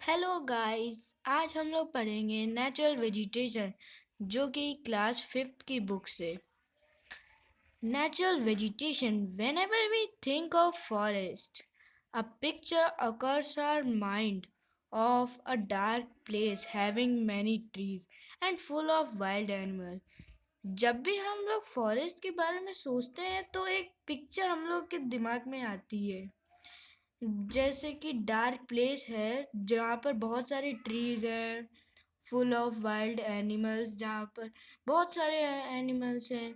Hello guys. आज हम लोग पढ़ेंगे नेचुरल वेजिटेशन जो कि क्लास फिफ्थ की बुक से। Natural vegetation, whenever we think of forest, a picture occurs our mind of a dark place having many trees and full of wild animals. जब भी हम लोग फॉरेस्ट के बारे में सोचते हैं तो एक पिक्चर हम लोग के दिमाग में आती है, जैसे कि डार्क प्लेस है जहाँ पर बहुत सारे ट्रीज हैं, फुल ऑफ वाइल्ड एनिमल्स, जहाँ पर बहुत सारे एनिमल्स हैं।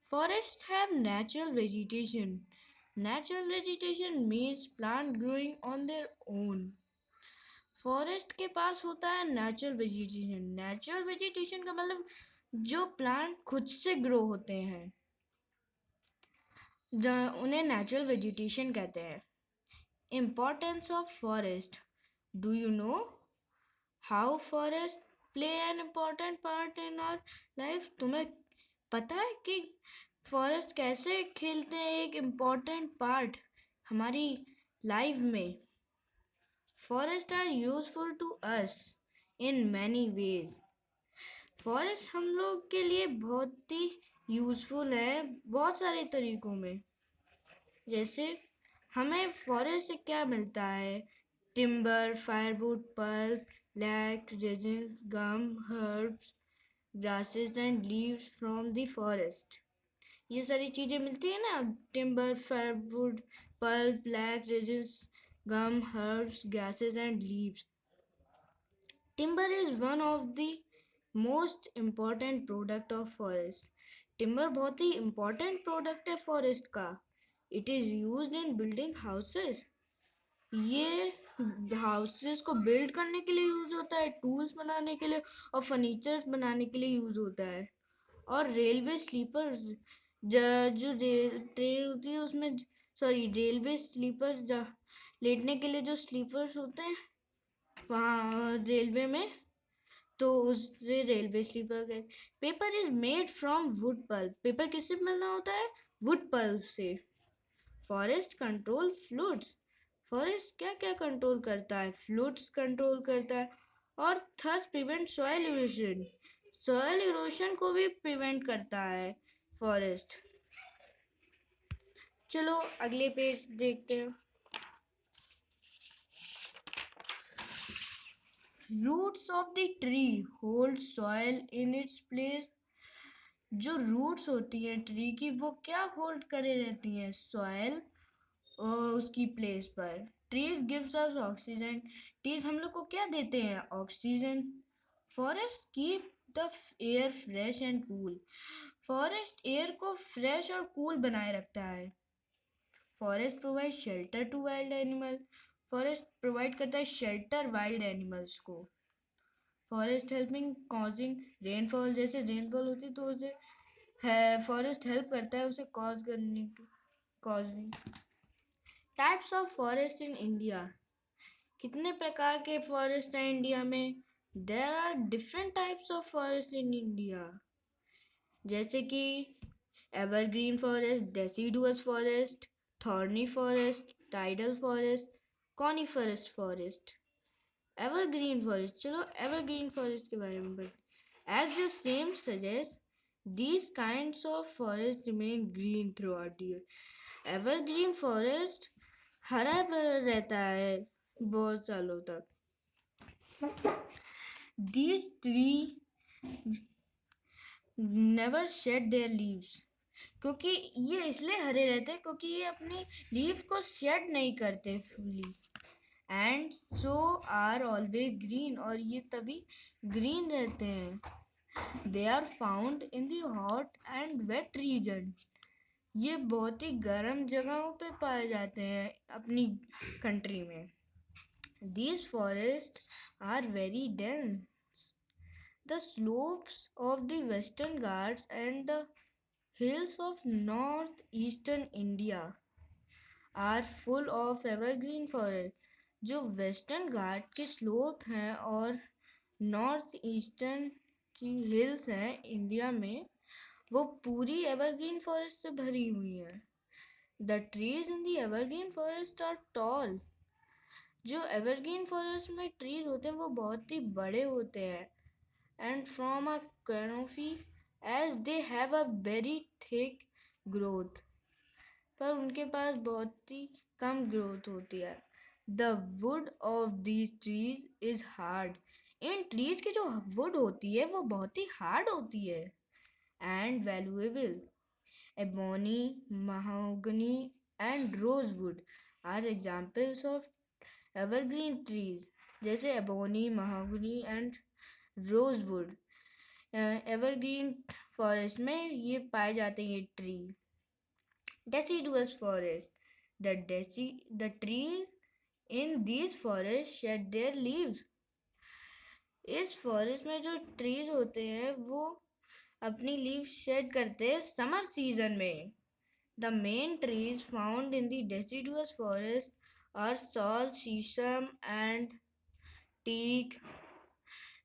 Forest have natural vegetation. Natural vegetation means plant growing on their own. Forest के पास होता है नेचुरल वेजिटेशन। नेचुरल वेजिटेशन का मतलब जो प्लांट खुद से ग्रो होते हैं, उन्हें नेचुरल वेजिटेशन कहते हैं। Importance of forest. Do you know how forests play an important part in our life? तुम्हें पता है कि फॉरेस्ट कैसे खेलते हैं एक इम्पोर्टेंट पार्ट हमारी लाइफ में? Forest are useful to us in many ways. Forest हम लोग के लिए बहुत ही यूजफुल है बहुत सारे तरीकों में। जैसे हमें फॉरेस्ट से क्या मिलता है? Timber, firewood, pulp, lac, resin, gum, herbs, grasses and leaves from the forest. ये सारी चीजें मिलती है ना, timber, firewood, pulp, lac, resin, gum, herbs, grasses and leaves. Timber is one of the most important product of forest. Timber बहुत ही important product है forest का. It is used in building houses. ये हाउसेस को build करने के लिए use होता है, टूल्स बनाने के लिए और फर्नीचर्स बनाने के लिए यूज होता है। और रेलवे स्लीपर्स, जो ट्रेन होती है उसमें, सॉरी, रेलवे स्लीपर्स, लेटने के लिए जो स्लीपर्स होते हैं वहाँ रेलवे में, तो उससे रेलवे स्लीपर के। Paper is made from wood pulp. Paper किससे बना होता है? वुड पल्प से। Forest control fluids. फॉरेस्ट क्या क्या कंट्रोल करता है? फ्लूड्स कंट्रोल करता है और thus prevent soil erosion. Soil erosion को भी प्रिवेंट करता है फॉरेस्ट। चलो अगले पेज देखते हैं। Roots of the tree hold soil in its place. जो रूट्स होती हैं ट्री की, वो क्या होल्ड करे रहती हैं? सॉइल उसकी प्लेस पर। Trees gives us oxygen. Trees हम लोग को क्या देते हैं? Oxygen. Forest keep the air fresh and cool. Forest air को फ्रेश और कूल बनाए रखता है। Forest provide shelter to wild animal. Forest provide करता है शेल्टर वाइल्ड एनिमल्स को। Forest helping causing rainfall. जैसे रेनफॉल होती है तो उसे फॉरेस्ट हेल्प करता है उसे कॉज करने की, causing. Types of forest in India. कितने प्रकार के फॉरेस्ट हैं इंडिया में? There are different types of forest in India, जैसे कि evergreen forest, deciduous forest, thorny forest, tidal forest, coniferous forest. Evergreen forest, चलो एवरग्रीन फॉरेस्ट के बारे में पढ़ते। As the same suggest, these kinds of forests remain green throughout the year. Evergreen forest हरा भरा रहता है बहुत सालों तक। These tree never shed their leaves. क्योंकि ये इसलिए हरे रहते हैं क्योंकि ये अपनी लीफ को शेड नहीं करते fully. And so are always green, और ये तभी ग्रीन रहते हैं। They are found in the hot and wet region. ये बहुत ही गर्म जगहों पे पाए जाते हैं अपनी कंट्री में। These forests are very dense. The slopes of the Western Ghats and the hills of northeastern India are full of evergreen forest. जो वेस्टर्न घाट के स्लोप हैं और नॉर्थ ईस्टर्न की हिल्स हैं इंडिया में, वो पूरी एवरग्रीन फॉरेस्ट से भरी हुई हैं। The trees in the evergreen forest are tall. जो एवरग्रीन फॉरेस्ट में ट्रीज होते हैं वो बहुत ही बड़े होते हैं and from a canopy as they have a very thick growth, पर उनके पास बहुत ही कम ग्रोथ होती है। The wood of these trees is hard. In trees की जो वुड होती है वो बहुत ही हार्ड होती है and valuable. Ebony, mahogany and rosewood are examples of evergreen trees जैसे ebony, mahogany and rosewood evergreen forest में ये पाए जाते हैं ये tree. Deciduous forest. The trees in these forests shed their leaves. इस फॉरेस्ट में जो ट्रीज होते हैं वो अपनी लीव्स शेड करते हैं समर सीजन में। The main trees found in the deciduous forest are sal, शीशम and teak.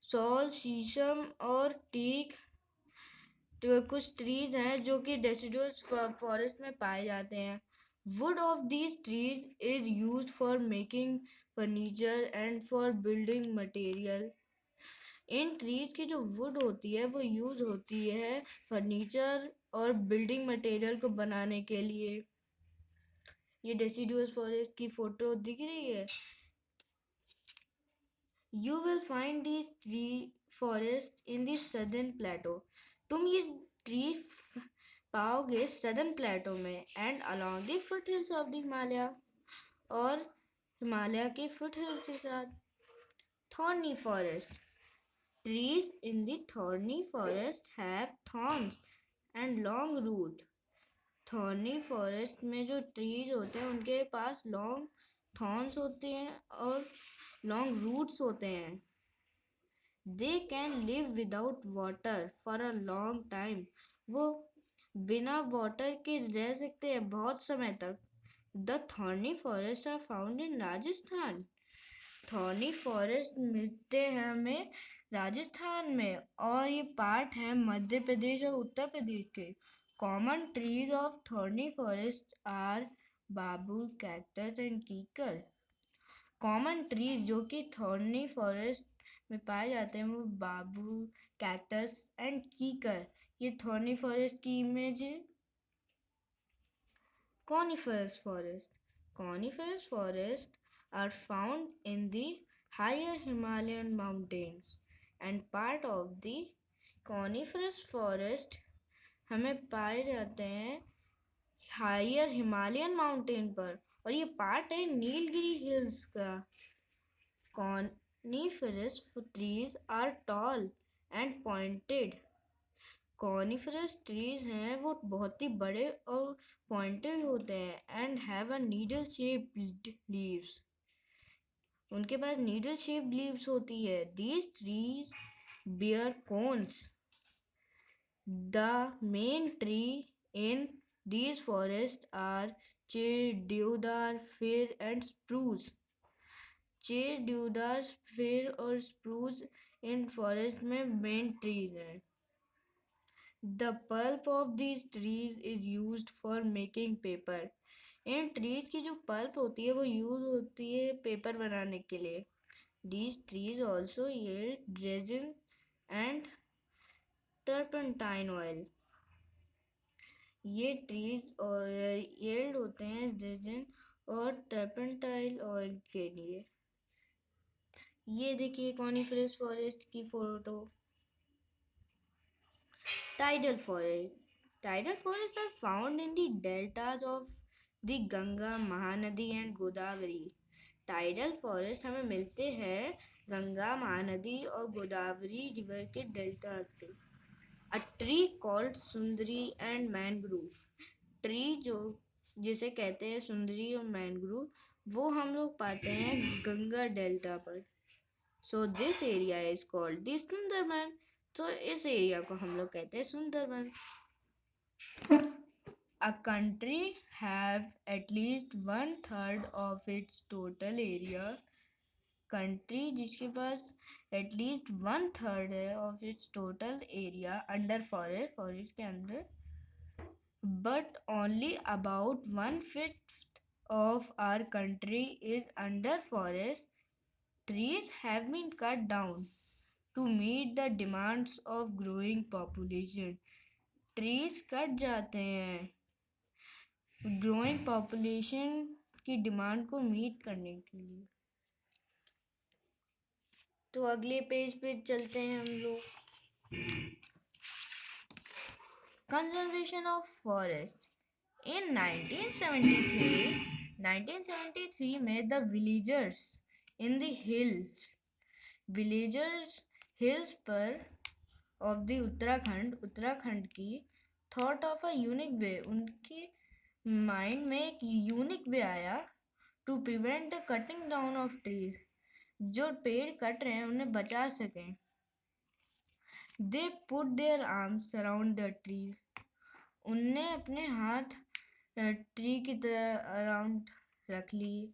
सॉल, शीशम और टीक तो कुछ ट्रीज हैं जो कि डेसिडुअस फॉरेस्ट में पाए जाते हैं। Would of these trees is used for making furniture and for building material. In trees की जो वुड होती है वो यूज होती है फर्नीचर और बिल्डिंग मटेरियल को बनाने के लिए। ये डेसिडुअस फॉरेस्ट की फोटो दिख रही है। You will find these tree forests in the southern plateau. तुम ये ट्री पाओगे सदर्न प्लेटो में and along the foot hills of the Himalaya और हिमालय के फुट हिल्स के साथ। Thorny forest. Trees in the thorny forest have thorns and long root. Thorny forest में जो ट्रीज होते हैं उनके पास लॉन्ग थॉर्न्स होते हैं और लॉन्ग रूट्स होते हैं। They can live without water for a long time. वो बिना वाटर के रह सकते हैं बहुत समय तक। The thorny forests are found in Rajasthan. Thorny forest मिलते हैं हमें राजस्थान में और ये पार्ट है मध्य प्रदेश और उत्तर प्रदेश के। Common trees of thorny forest are babul, cactus and kikar. Common trees जो कि थॉर्नी फॉरेस्ट में पाए जाते हैं वो बाबुल, कैक्टस एंड कीकर। ये थॉर्नी फॉरेस्ट की इमेज है। Coniferous forest. Coniferous forests are found in the higher Himalayan mountains and part of the coniferous forest हमें पाए जाते हैं हायर हिमालयन माउंटेन पर और ये पार्ट है नीलगिरी हिल्स का। Coniferous trees are tall and pointed. Coniferous trees हैं वो बहुत ही बड़े और पॉइंटेड होते हैं and have a needle shaped leaves. उनके पास नीडल शेप्ड लीव्स होती है। These trees bear cones. The main tree in these forests are cher, deodar, fir and spruce. cher, deodar, fir और spruce इन फॉरेस्ट में main trees हैं। The pulp of these trees is used for making paper. In trees की जो pulp होती है वो use होती है पेपर बनाने के लिए। These trees also yield resin and turpentine oil. ये ट्रीज yield होते हैं रेजिन और टर्पेंटाइल ऑयल के लिए। ये देखिए कॉनिफरस फॉरेस्ट की photo. Tidal forest. Tidal forests are found in the deltas of the Ganga, Mahanadi and Godavari. Tidal forest हमें मिलते हैं गंगा, महानदी और गोदावरी रिवर के डेल्टा पे। A tree called Sundari and mangrove. Tree जो जिसे कहते हैं सुंदरी और मैनग्रोव वो हम लोग पाते हैं गंगा डेल्टा पर। So this area is called the Sundarban. तो इस एरिया को हम लोग कहते हैं Sundarban. A country have at least one third of its total area. Country जिसके पास एटलीस्ट वन थर्ड है of its total area under forest के अंदर, but only about one fifth of our country is under forest. Trees have been cut down to meet the demands of growing population. Trees cut जाते हैं growing population की demand को meet करने के लिए। तो अगले पेज पे चलते हैं हम लोग। कंजर्वेशन ऑफ फॉरेस्ट इन 1973 में the villagers in the hills पर ऑफ द उत्तराखंड की thought of a unique way, उनकी माइंड में एक यूनिक वे आया to prevent the cutting down of trees, जो पेड़ कट रहे हैं उन्हें बचा सकें। They put their arms around the trees, उनने अपने हाथ ट्री की तरह अराउंड रख लिए।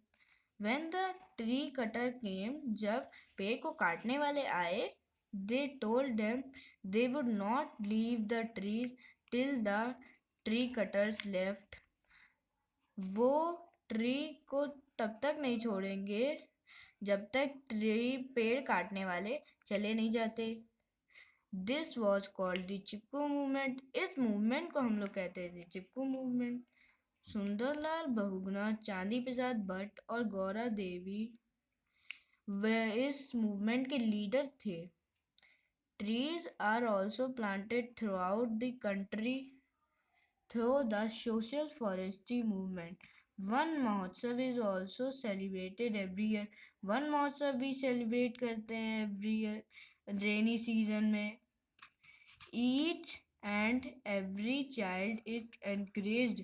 When the tree cutter came, जब पेड़ को काटने वाले आए, they told them they would not leave the trees till the tree cutters left, वो ट्री को तब तक नहीं छोड़ेंगे जब तक पेड़ काटने वाले चले नहीं जाते। This was called the Chipko movement, इस मूवमेंट को हम लोग कहते थे चिपकू मूवमेंट। सुंदरलाल बहुगुणा, चांदी प्रसाद भट्ट और गौरा देवी वह इस मूवमेंट के लीडर थे। Trees are also planted throughout the country through the social forestry movement. One Mahotsav is also celebrated every year. One Mahotsav भी celebrate करते हैं every year rainy season में। Each and every child is encouraged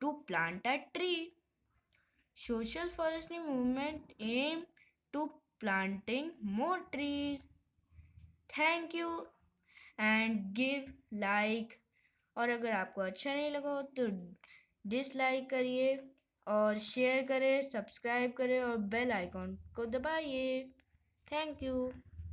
to plant a tree. Social forestry movement aim to planting more trees. Thank you and give like, और अगर आपको अच्छा नहीं लगा हो तो डिसलाइक करिए और शेयर करें, सब्सक्राइब करें और बेल आइकॉन को दबाइए। Thank you.